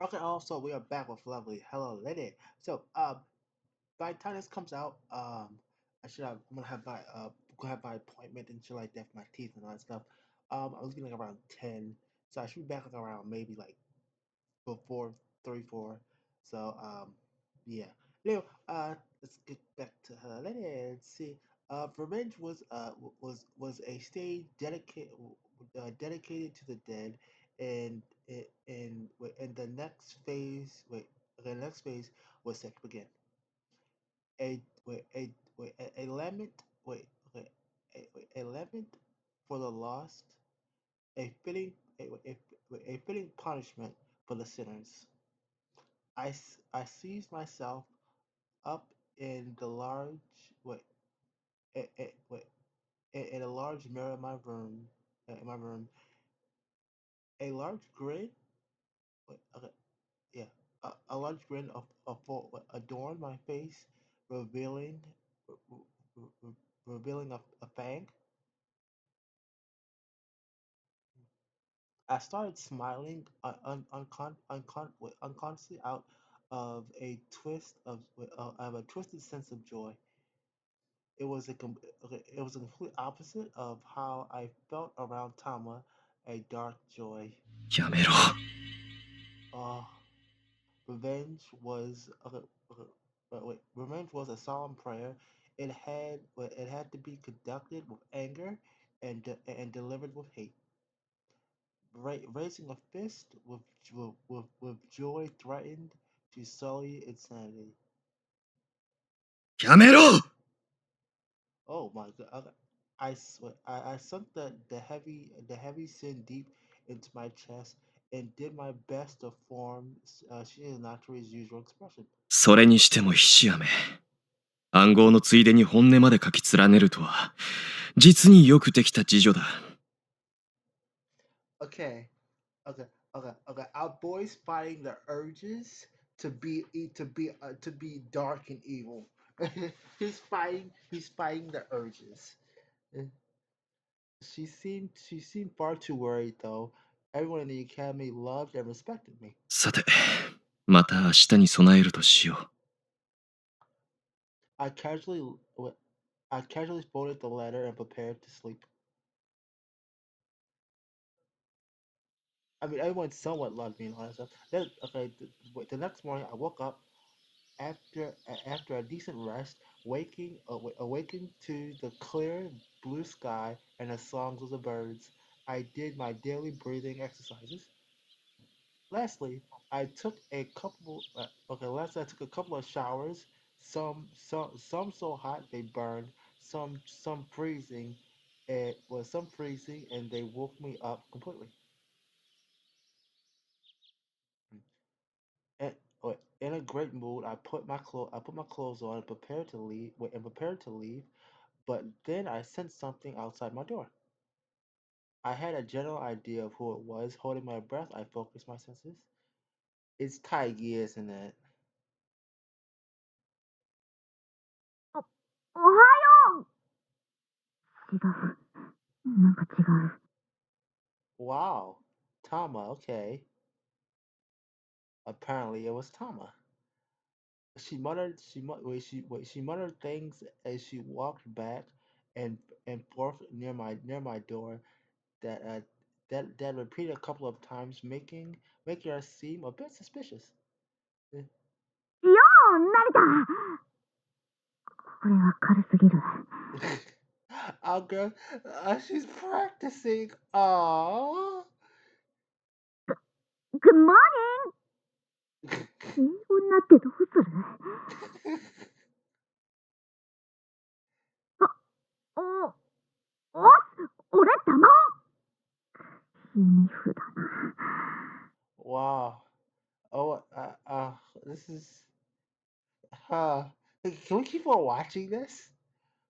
Okay, also we are back with lovely Hello Lady. So, by the time this comes out, I'm gonna have my appointment and shit like that for my teeth and all that stuff. I was getting like around 10, so I should be back like around maybe like before 34. So, yeah. Anyway, let's get back to Hello Lady and see. Revenge was a stage dedicated to the dead, and and the next phase. The next phase was set to begin. A wait a lament wait wait a lament for the lost, a fitting a fitting punishment for the sinners. I seized myself up in the large wait wait in a large mirror in my room. A large grin okay, yeah, a large grin adorned my face, revealing revealing a fang. I started smiling unconsciously out of a twisted sense of joy. It was a complete opposite of how I felt around Tama, a dark joy. やめろ。Uh, revenge was revenge was a solemn prayer. It had to be conducted with anger and delivered with hate. Raising a fist with joy threatened to sully insanity. やめろ Oh my god! I swear, I sunk the heavy sin deep into my chest and did my best to form Shinatori's usual expression. それにしてもひしやめ。暗号のついでに本音まで書き連ねるとは、実によくできた次女だ。Okay, okay, okay. Our boy's fighting the urges to be dark and evil. He's fighting the urges. She seemed far too worried though. Everyone in the academy loved and respected me. さて、また明日に備えるとしよう。I casually I casually folded the letter and prepared to sleep. I mean, everyone somewhat loved me and all that stuff. The next morning I woke up after a decent rest, awakened to the clear blue sky and the songs of the birds. I did my daily breathing exercises. Lastly, I took a couple of showers. Some so hot they burned. Some freezing. Some freezing, and they woke me up completely. And, in a great mood, I put my clothes on and prepared to leave. But then I sensed something outside my door. I had a general idea of who it was. Holding my breath, I focused my senses. It's Taigi, isn't it? おはよう。違う。なんか違う。Wow, Tama. Okay, apparently it was Tama. She muttered things as she walked back and forth near my door that repeated a couple of times, making her seem a bit suspicious. よー、成田。これは軽すぎる。Our girl, she's practicing. Aww. Good morning! 英語になってどうする？お、俺玉。皮膚だな。Wow. Oh, this is. Uh, can we keep on watching this?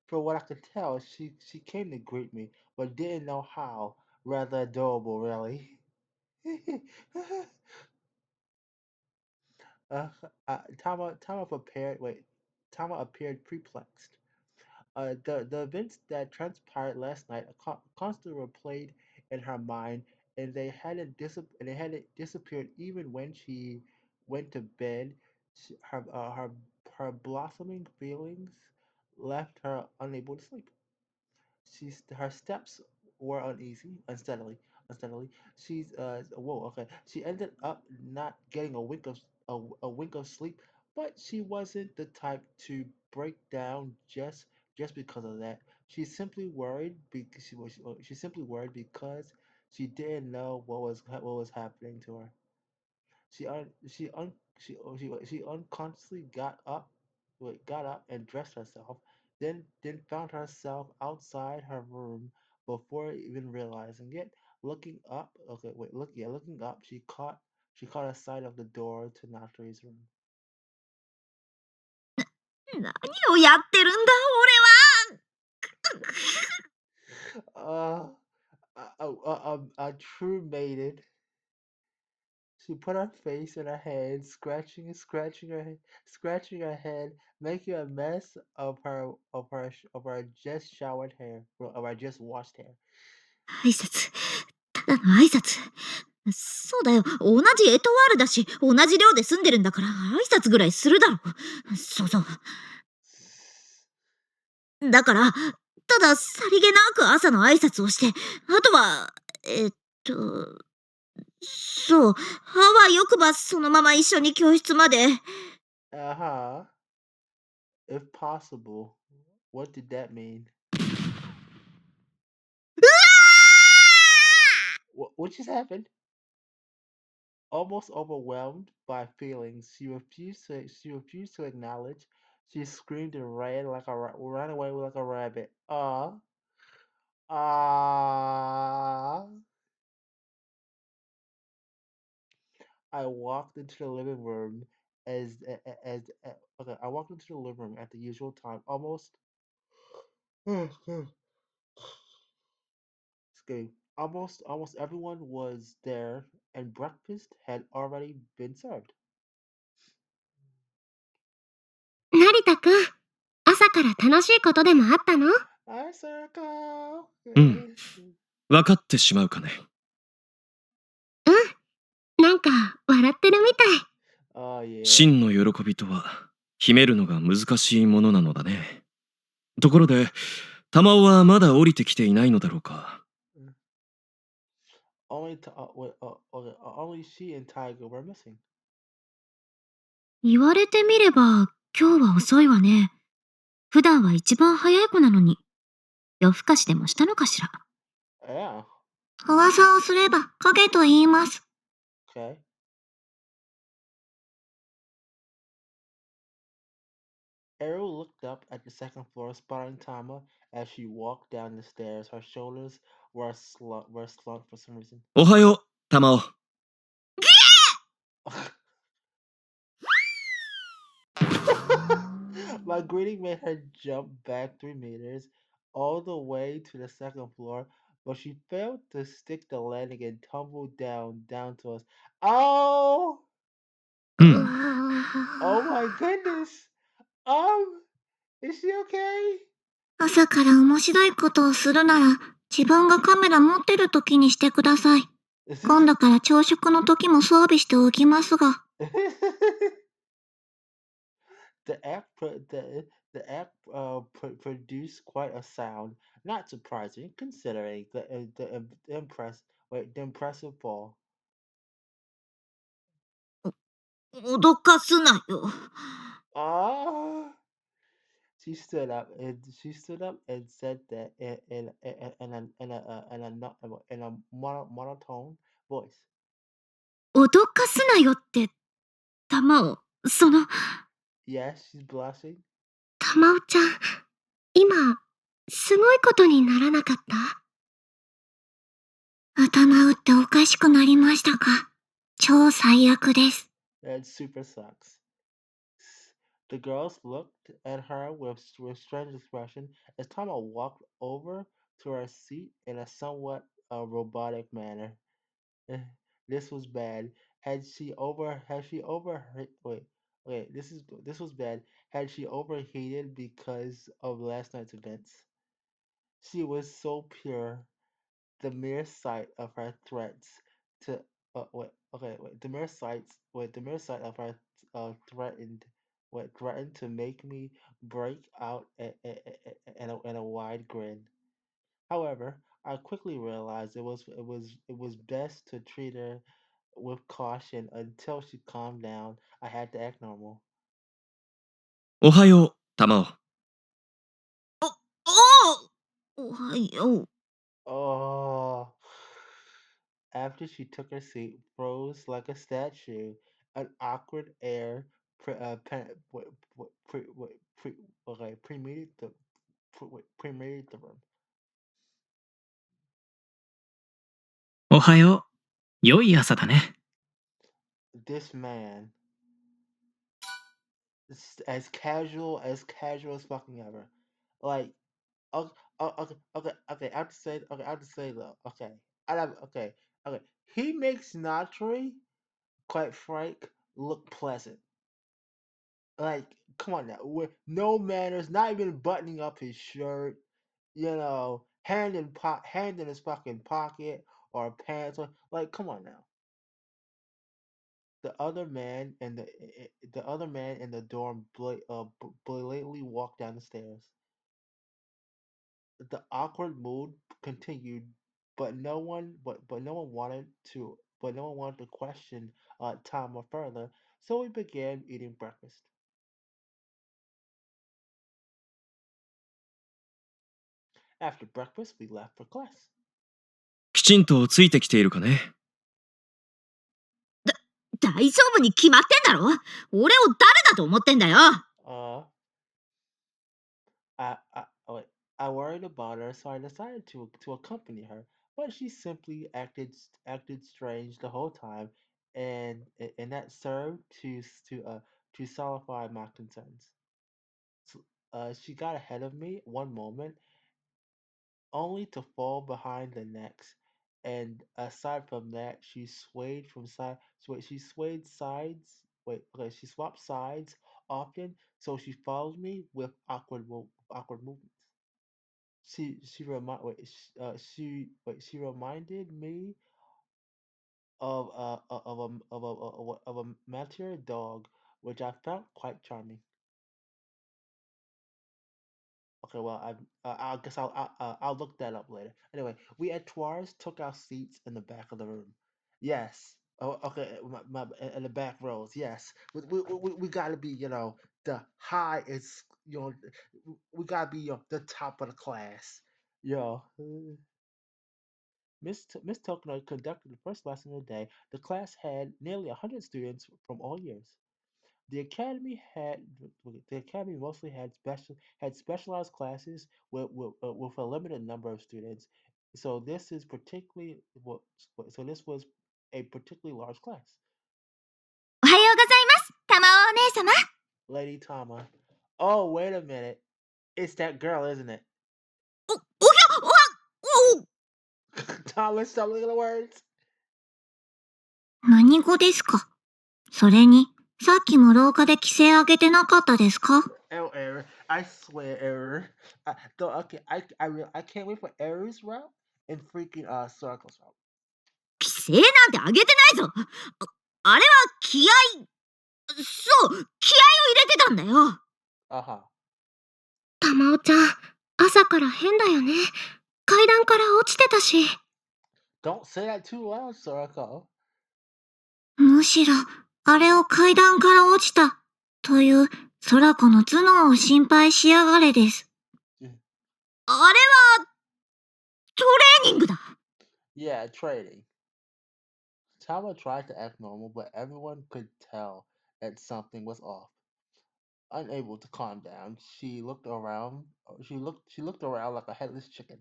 From what I could tell, she came to greet me, but didn't know how. Rather adorable, really. uh, Tama prepared. Wait, Tama appeared perplexed. The events that transpired last night constantly replayed in her mind, and they hadn't disappeared even when she went to bed. She, her blossoming feelings left her unable to sleep. Her steps were uneasy, unsteadily. Whoa, okay. She ended up not getting a wink of sleep, but she wasn't the type to break down just because of that. She simply worried because she didn't know what was happening to her. She un she un she unconsciously got up and dressed herself, then found herself outside her room before even realizing it. Looking up, she caught a sight of the door to Natalie's room. 何をやってるんだ、俺は。Uh, a true maiden. She put her face in her hands, scratching her head, making a mess of her just showered hair, of her just washed hair. 挨拶。ただの挨拶。そうだよ。同じエトワールだし、同じ寮で住んでるんだから、挨拶ぐらいするだろ。そうそう。だから、たださりげなく朝の挨拶をして、あとは、えっと、そう、あわよくばそのまま一緒に教室まで。Uh-huh. If possible. What did that mean? What just happened? Almost overwhelmed by feelings she refused to acknowledge. She screamed and ran away like a rabbit. Ah. I walked into the living room okay, I walked into the living room at the usual time. Excuse me. Almost everyone was there, and breakfast had already been served. 成田くん、朝から楽しいことでもあったの？ Hi, Circle. うん、分かってしまうかね。うん、なんか笑ってるみたい。Oh yeah. 真の喜びとは秘めるのが難しいものなのだね。ところで、玉尾はまだ降りてきていないのだろうか。Only she and Tiger were missing. 言われてみれば、今日は遅いわね。普段は一番早い子なのに。夜更かしでもしたのかしら。Yeah. 噂をすれば影と言います。Okay. Ariel looked up at the second floor, spotting Tama as she walked down the stairs. Her shoulders were slumped for some reason. おはよう、玉尾。My greeting made her jump back 3 meters, all the way to the second floor, but she failed to stick the landing and tumbled down to us. Oh! うん。Oh my goodness! Um, is she okay? 朝から面白いことをするなら、自分がカメラ持ってる時にしてください。今度から朝食の時も装備しておきますが。The app produced quite a sound, not surprising considering the impressive fall. 脅かすなよ。Ah, she stood up and said that in a monotone voice. 脅かすなよって、玉を、Yes, she's blushing. 玉尾ちゃん、今、すごいことにならなかった？頭打っておかしくなりましたか？超最悪です。That super sucks. The girls looked at her with strange expression as Tama walked over to her seat in a somewhat robotic manner. This was bad. Had she overheard wait, this was bad. Had she overheated because of last night's events? She was so pure. The mere sight of her threats to wait, okay, wait, the mere sight of her threatened threatened to make me break out in a wide grin. However, I quickly realized it was best to treat her with caution until she calmed down. I had to act normal. おはよう、タマオ。おはよう。Oh. After she took her seat, froze like a statue, an awkward air permeated the room. おはよう。良い朝だね。This man, as casual as fucking ever. Like, okay, okay. I have to say though. Okay, okay. He makes Natri, quite frank, look pleasant. Like, come on now, with no manners, not even buttoning up his shirt, hand in his fucking pocket or pants, or like, come on now. The other man in the dorm blatantly walked down the stairs. The awkward mood continued, but no one wanted to question Tama further, so we began eating breakfast. After breakfast, we left for class. きちんとついてきているかね。大丈夫に決まってんだろ。俺を誰だと思ってんだよ。Uh, I worried about her, so I decided to accompany her, but she simply acted strange the whole time, and that served to solidify my concerns. So, she got ahead of me one moment, only to fall behind the next. And aside from that, she swayed sides. Wait, okay, she swapped sides often, so she followed me with awkward movements. She reminded me of a mature dog, which I found quite charming. Okay, well, I guess I'll look that up later. Anyway, we at Twar's took our seats in the back of the room. Yes. Oh, okay. In the back rows. Yes. We gotta be, the highest. We gotta be, the top of the class. Yo. Miss Tokeno conducted the first lesson of the day. The class had nearly 100 students from all years. The academy had the academy mostly had specialized classes with a limited number of students. So this was a particularly large class. おはようございます、たまお姉様。Lady Tama. Oh, wait a minute. It's that girl, isn't it? お Tama, stop looking at the words. 何語ですか。それに、さっきも廊下で規制上げてなかったですか。 Oh, error. I swear, error. Okay, I can't wait for error's route and freaking circles route. 規制なんて上げてないぞ。あれは気合。そう、気合を入れてたんだよ。Uh-huh. たまおちゃん、朝から変だよね。階段から落ちてたし。Don't say that too loud, Circle. むしろ、あれを階段から落ちたという空子の頭脳を心配しやがれです。うんあれはトレーニングだ。Yeah, trading. Tama tried to act normal, but everyone could tell that something was off. Unable to calm down, she looked around. She looked around like a headless chicken.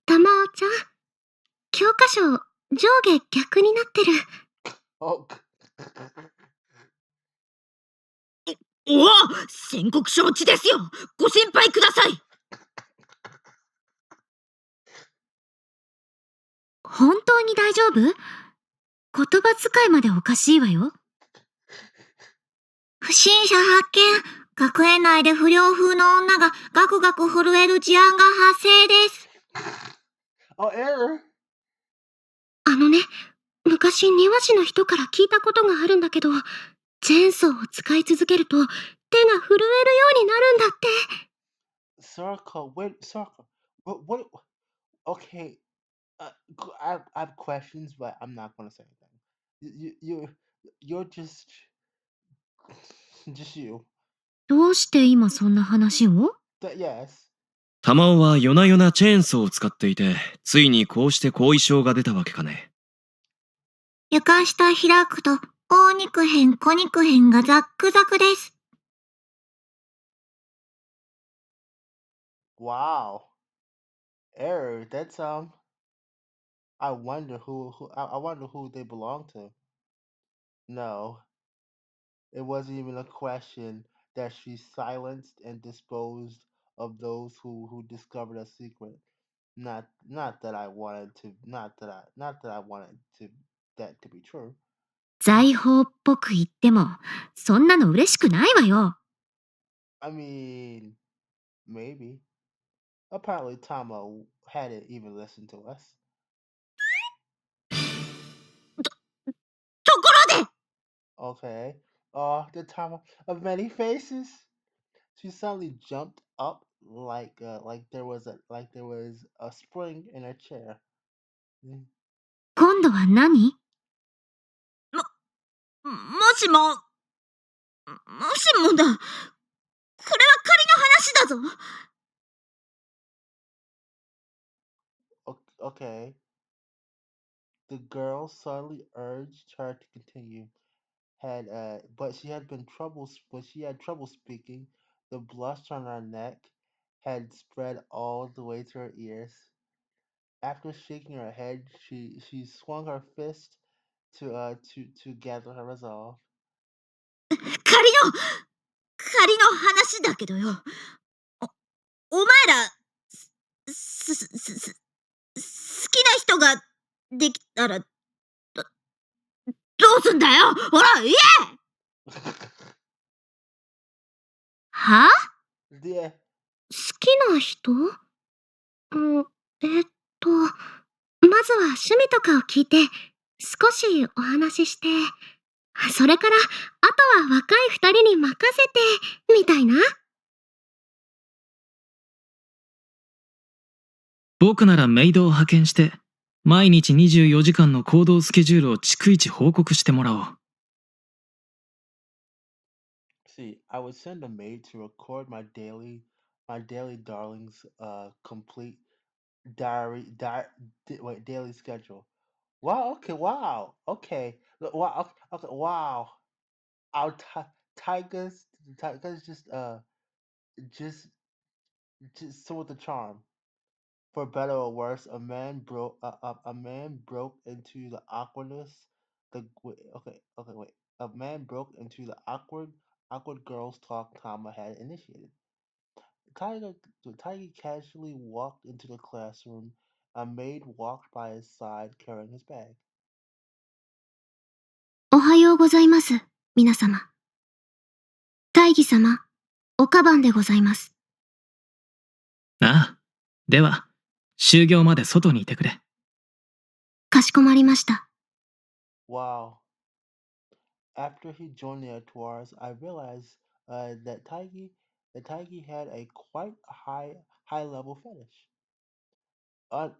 たまおちゃん、教科書上下逆になってる。Oh, おお、宣告承知ですよ。ご心配ください。本当に大丈夫？言葉遣いまでおかしいわよ。不審者発見。学園内で不良風の女がガクガク震える事案が発生です。Oh, error. 昔庭師の人から聞いたことがあるんだけど、チェーンソーを使い続けると手が震えるようになるんだって。Circle. Wait, circle. What? Okay. I have questions, but I'm not gonna say anything. You're just you. どうして今そんな話を？ Yes. タマオは夜な夜なチェーンソーを使っていて、ついにこうして後遺症が出たわけかね。床下開くと、大肉片、小肉片がザックザクです。Wow. Error. That's I wonder I wonder who they belong to. No, it wasn't even a question that she silenced and disposed of those who discovered a secret. Not that I wanted to not that I wanted to that to be true. 財宝っぽく言っても、そんなの嬉しくないわよ。I mean, maybe. Apparently Tama hadn't even listened to us. ところで Okay. Oh, the Tama of many faces. She suddenly jumped up like there was a spring in her chair. Mm. 今度は何？もしもだ。これは仮の話だぞ。Okay. The girl suddenly urged her to continue. But she had trouble speaking. The blush on her neck had spread all the way to her ears. After shaking her head, she swung her fist to gather her resolve. 仮の話だけどよ。お前ら、好きな人ができたら、どうすんだよほら、言えは？ Yeah. 好きな人？まずは趣味とかを聞いて、少しお話しして、それから、あとは若い二人に任せて、みたいな。僕ならメイドを派遣して、毎日24時間の行動スケジュールを逐一報告してもらおう。See, I would send a maid to record my daily darling's complete daily schedule. Wow. Okay. Wow. Okay. Wow. Okay. Wow. Our tigers just just so with the charm. For better or worse, a man broke into the awkwardness. A man broke into the awkward girls talk Tama had initiated. Tiger Tiger casually walked into the classroom. A maid walked by his side carrying his bag. おはようございます、皆様。大義様、おかばんでございます。ああ、では、終業まで外にいてくれ。かしこまりました。Wow. After he joined the Etoirs, I realized that Taigi had a quite high level fetish. Un,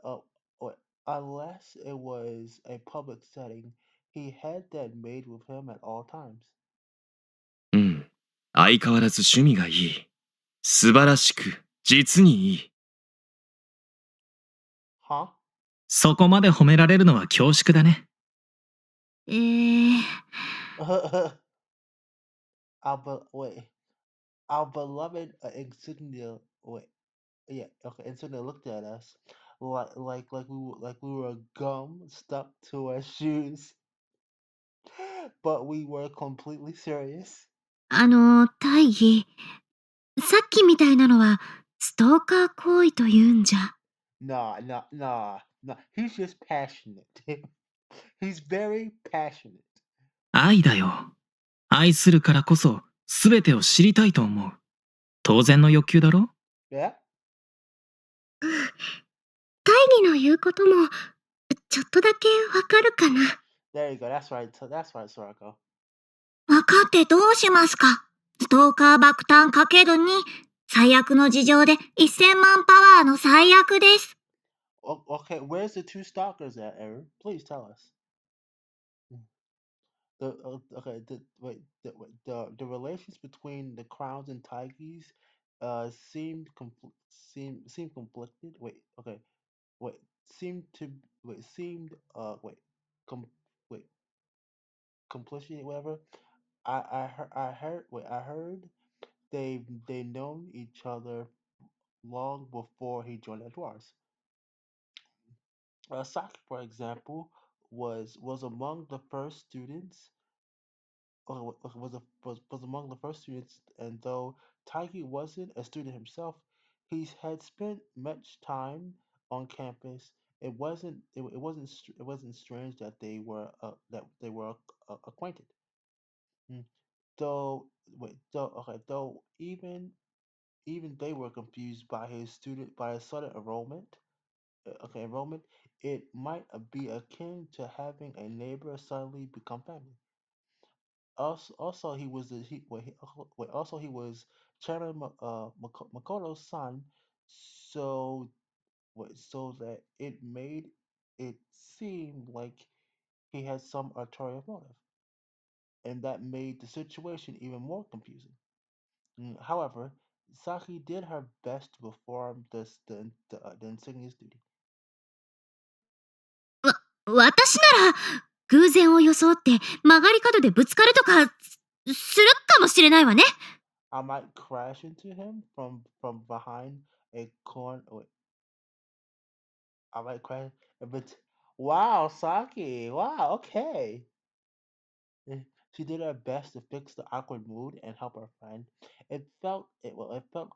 wait, unless it was a public setting, he had that maid with him at all times. うん。相変わらず趣味がいい。素晴らしく、実にいい。Huh? そこまで褒められるのは恐縮だね。Wait. Our beloved Insignia. Wait. Yeah. Okay. Insignia looked at us like we were gum stuck to our shoes, but we were completely serious. 大義、さっきみたいなのは、ストーカー行為というんじゃ。Nah. He's just passionate. He's very passionate. 愛だよ。愛するからこそ、すべてを知りたいと思う。当然の欲求だろ？ Yeah. 義の言うこともちょっとだけわかるかな。There you go. That's right. That's right, Sorako. わかってどうしますか？ストーカー爆誕かける2。最悪の事情で1000万パワーの最悪です。Okay, where's the two stalkers at, Aaron? Please tell us. The relations between the Crowns and Tigers seemed conflicted. Wait seemed to wait seemed com wait complicit whatever. I heard they known each other long before he joined Edwards. Saki, for example, was among the first students was among the first students, and though Taiki wasn't a student himself, he had spent much time on campus. It wasn't strange that they were acquainted. Mm. Though even they were confused by his sudden enrollment. Enrollment. It might be akin to having a neighbor suddenly become family. Also he was the he, wait, he, wait, also he was Chairman Makoto's son, so so that it made it seem like he had some ulterior motive, and that made the situation even more confusing. However, Saki did her best to perform the insignious duty. 私なら偶然を装って曲がり角でぶつかるとかするかもしれないわね。I might crash into him from behind a corner. I might crash, but wow, Saki, wow, okay. Eh, She did her best to fix the awkward mood and help her friend. It felt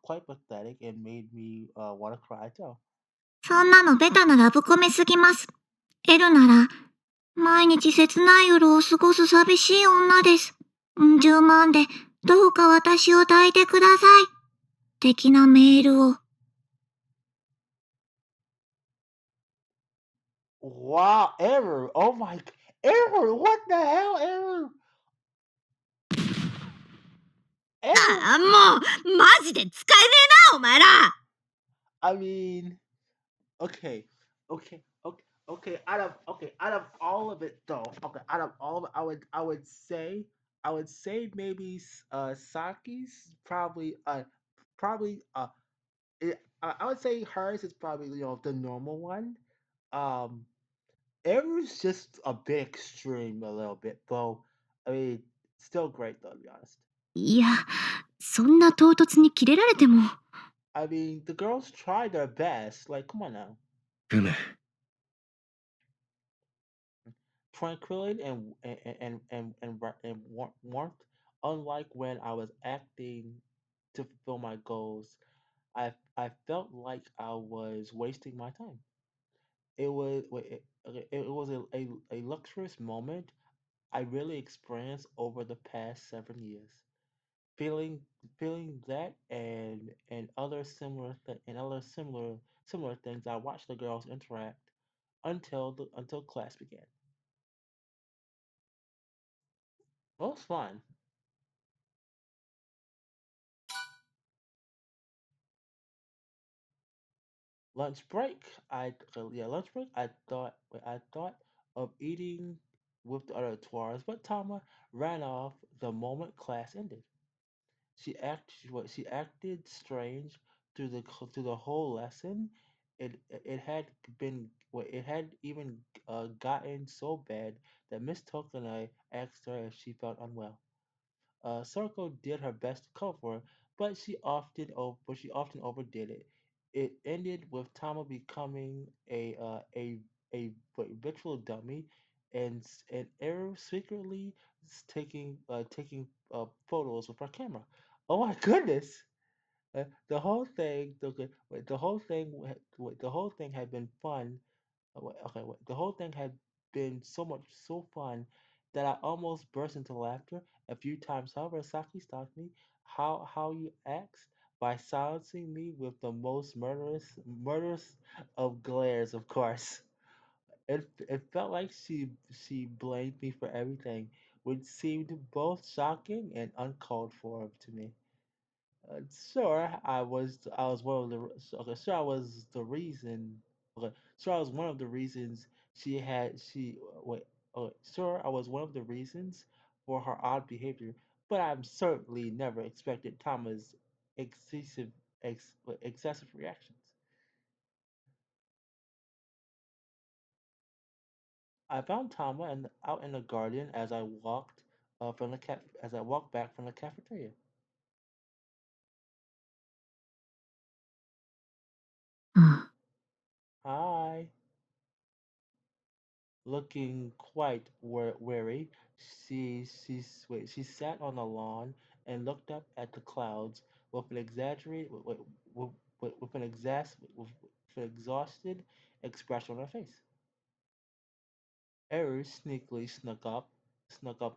quite pathetic and made me want to cry too. そんなのベタなラブコメすぎます。L なら毎日切ない夜を過ごす寂しい女です。10万でどうか私を抱いてください。的なメールを。Wow, Error! Oh my, Error! What the hell, Error? Error! もうマジで使えねえなお前ら。I mean, okay, out of all of it though, out of all of it, I would say maybe Saki's probably I would say hers is probably the normal one. Um, Eric's just a bit extreme a little bit though. I mean, still great though to be honest. いや、そんな唐突にキレられても。I mean, the girls tried their best. Like, come on now. ふむ。Tranquility and warmth. Unlike when I was acting to fulfill my goals, I felt like I was wasting my time. It was a luxurious moment I really experienced over the past 7 years. Feeling feeling that and other similar things. I watched the girls interact until class began. Well, it was fun. Lunch break. Lunch break. I thought of eating with the other tours, but Tama ran off the moment class ended. She acted strange through the whole lesson. It had it had even gotten so bad that Miss Tokunai asked her if she felt unwell. Circle did her best to cover, but she often overdid it. It ended with Tama becoming a virtual dummy, and Eru secretly taking photos with her camera. Oh my goodness! The whole thing, the whole thing, the whole thing had been fun. The whole thing had been so fun that I almost burst into laughter a few times. However, Saki stopped me. How you asked? by silencing me with the most murderous of glares, of course. It felt like she blamed me for everything, which seemed both shocking and uncalled for to me. Sure, I was one of the okay, sure I was the reason. Okay, sure I was one of the reasons she had she wait. Sure I was one of the reasons for her odd behavior, but I'm certainly never expected Tama's excessive excessive reactions. I found Tama out in the garden as I walked as I walked back from the cafeteria. うん。Hi. Looking quite weary, she sat on the lawn and looked up at the clouds with an exaggerated with an exhausted expression on her face. Eris sneakily snuck up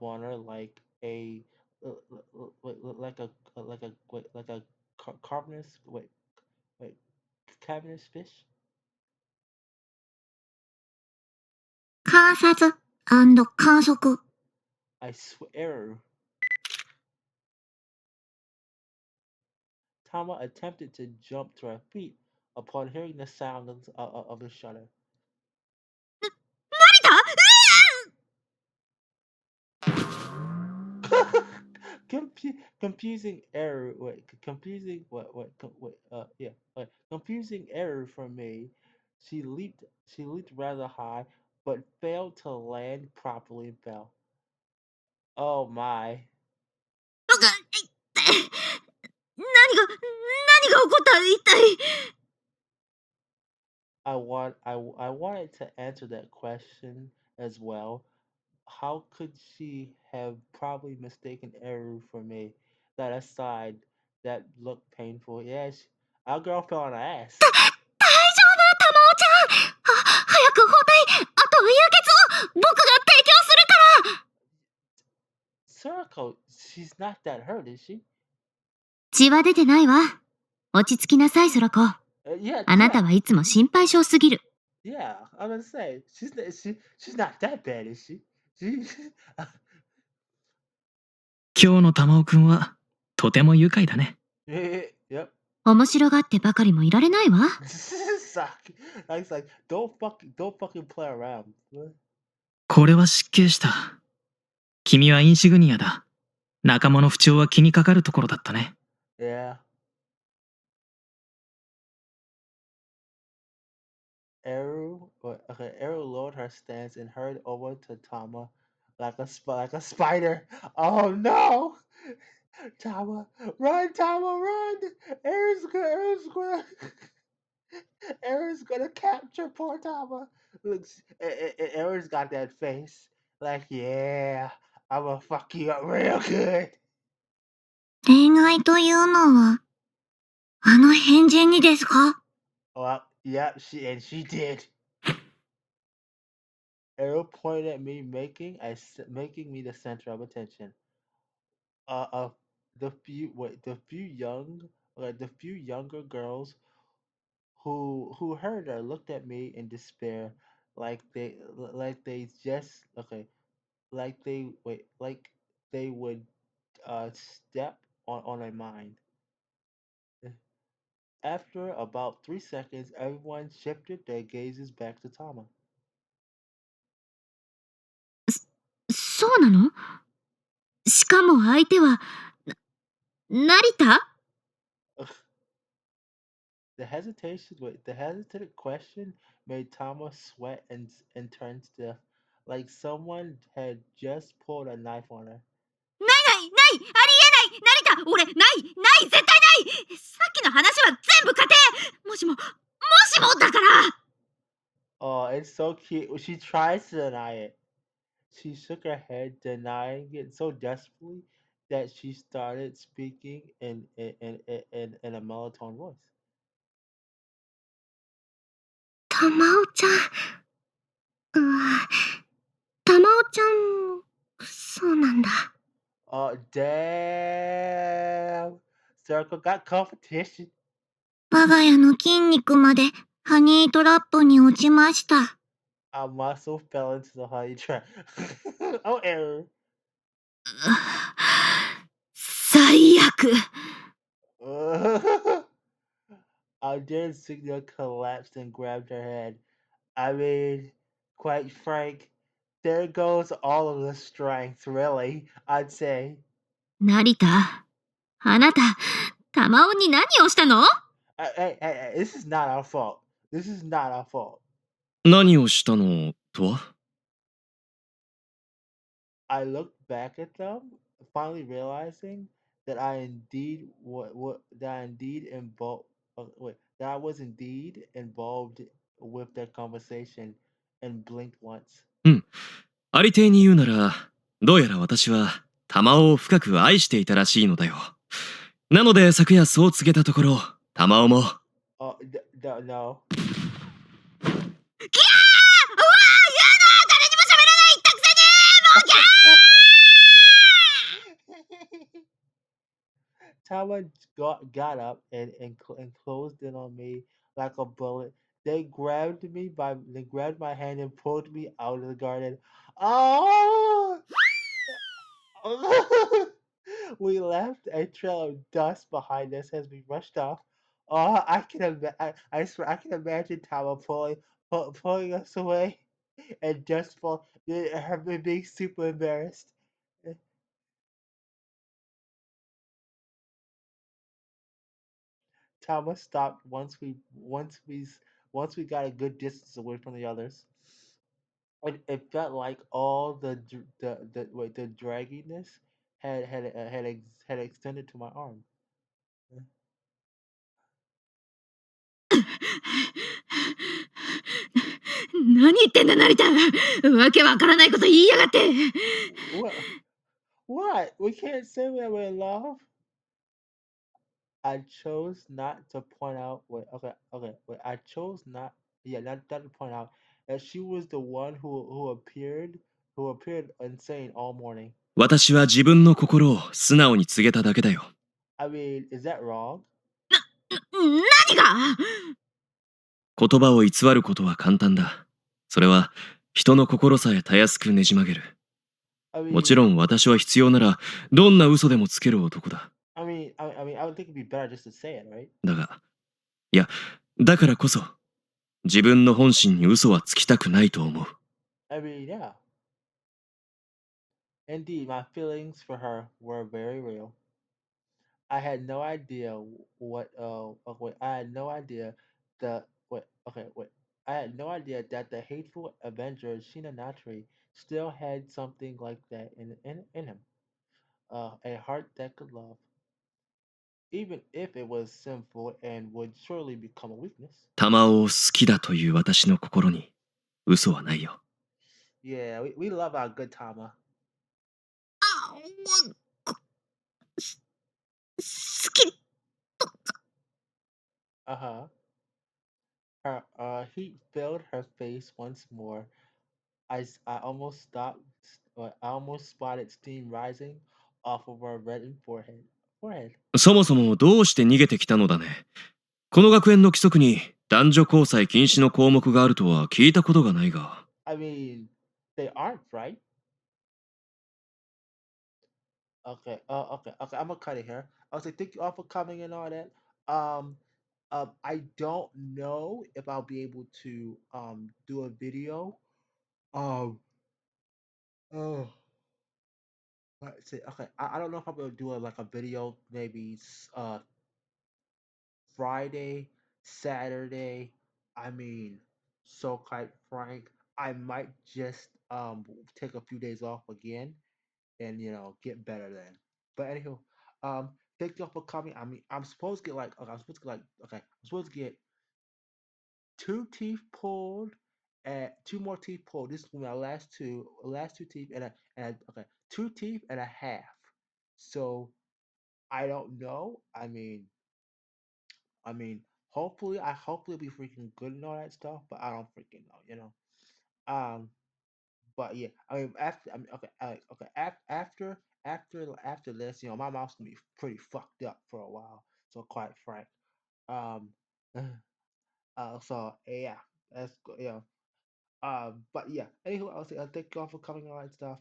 on her like a like a wait cavernous fish. 観察観測。I swear. Tama attempted to jump to her feet upon hearing the sound of the shutter. 成田 Confusing error. Wait, confusing. Yeah. Confusing error for me. She leaped. She leaped rather high, but failed to land properly and fell. Oh my! 何が起こった一体。I wanted to answer that question as well. How could she have probably mistaken error for me? That aside, that looked painful. Yes, our girl fell on her ass. 大丈夫玉緒ちゃん。早く包帯、あと輸血を僕が提供するから。Circle, she's not that hurt, is she? 血は出てないわ。落ち着きなさい、ソラコ。Yeah, あな yeah, たはいつも心配性すぎる。yeah. I'm gonna say she's not that bad, is she? She 今日の玉緒くんはとても愉快だね。yep. 面白がってばかりもいられないわ。Suck. Like don't fucking play around. これは失敬した。君はインシグニアだ。仲間の不調は気にかかるところだったね。Yeah. Eru lowered her stance and hurried over to Tama like a spider. Oh no! Tama, Tama, run! Eru's gonna capture poor Tama. Looks, Eru's got that face. Like, yeah, I'm gonna fuck you up real good. 恋愛というのは、あの変人にですか？ Well, yep, she did. Eru pointed at me, making me the center of attention. Of the few the few younger girls who heard her looked at me in despair, like they just okay, like they like they would step on a mine. After about 3 seconds, everyone shifted their gazes back to Tama. そうなの？しかも相手は、成田？ The hesitated question made Thomas sweat and turn stiff, like someone had just pulled a knife on her. ないありえない成田俺絶対ないさっきの話は全部仮定もしもだから Oh, it's so cute. She tries to deny it. She shook her head, denying it so desperately that she started speaking in a monotone voice. 玉緒ちゃん。玉緒ちゃんも、そうなんだ。Oh, damn. Circle got competition. 我が家の筋肉までハニートラップに落ちました。Our muscle fell into the honey trap. Oh, error. 最悪。Our dear signal collapsed and grabbed her head. I mean, quite frank, there goes all of the strength, really, I'd say. 成田、あなた、玉緒に何をしたの？ Hey, this is not our fault. This is not our fault. 何をしたのとは？ I looked back at them, finally realizing that I indeed involved that I was indeed involved with their conversation, and blinked once. うん。ありていに言うなら、どうやら私は玉緒を深く愛していたらしいのだよ。なので昨夜そう告げたところ、玉緒も。Oh, no. キャー！うわー、やだ！誰にも喋らないったくせにもうキャー！ Tama got up and closed in on me like a bullet. They grabbed my hand and pulled me out of the garden. Oh! We left a trail of dust behind us as we rushed off. Oh, I swear I can imagine Tama pulling us away and just fall, her being super embarrassed. Tama stopped once we got a good distance away from the others. It felt like all the dragginess had extended to my arm. 何言ってんだ、成田。わけわからないこと言いやがって。What? What? We can't say that we're in love. I chose not to point out. Wait, okay. Wait, I chose not. Yeah, not to point out that she was the one who appeared insane all morning. 私は自分の心を素直に告げただけだよ。I mean, is that wrong? 何が？言葉を偽ることは簡単だ。それは人の心さえたやすくねじ曲げる。I もち mean, ろん私は必要ならどんな嘘でもつける男だ。I would think it'd be better just to say it, right? だが、いや、だからこそ自分の本心に嘘はつきたくないと思う。I mean, yeah. Indeed, my feelings for her were very real. I had no idea what. Wait, I had no idea the. Wait, okay, wait. I had no idea that the hateful Avenger Shinanatri still had something like that in him. A heart that could love, even if it was sinful and would surely become a weakness. 玉を好きだという私の心に嘘はないよ。Yeah, we love our good Tama. あ、もう、好き。Uh huh. Her heat filled her face once more. I almost I almost spotted steam rising off of her reddened forehead. そもそもどうして逃げてきたのだね。この学園の規則に男女交際禁止の項目があるとは聞いたことがないが。I mean, they aren't, right? Okay, okay. I'm gonna cut it here. I was like, thank you all for coming and all that. Um, I don't know if I'll be able to do a video. Um, oh, let's see. Okay, I don't know if I'll be able to do like a video maybe Friday, Saturday. I mean, so quite frank, I might just take a few days off again and get better then. But anywho, thank y'all for coming. I mean, I'm supposed to get like okay, I'm supposed to get two teeth pulled and two more teeth pulled. This is my last two teeth okay, two teeth and a half. So I don't know. I mean, hopefully it'll be freaking good and all that stuff, but I don't freaking know. Um, but yeah, I mean, after I mean, okay, okay, after after this, my mouth's gonna be pretty fucked up for a while. So quite frank. Um, so yeah, yeah. But yeah. Anywho, I'll say thank you all for coming on and stuff.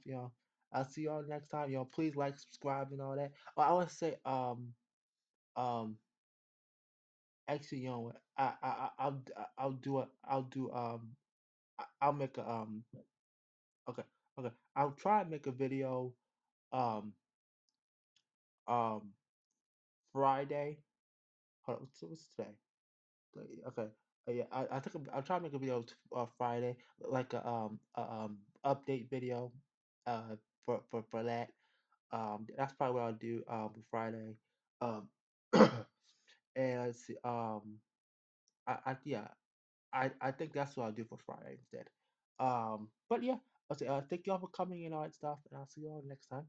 I'll see y'all next time. Please like, subscribe, and all that. Oh, I want to say um actually, what, I'll do it. I'll make a okay, okay. I'll try and make a video um um Friday. Hold on, what's today? Okay. Yeah, I think I'll try to make a video Friday, like a update video, for that. That's probably what I'll do Friday. Um, and let's see. Yeah, I think that's what I'll do for Friday instead. But yeah, I'll say thank you all for coming and all that stuff, and I'll see you all next time.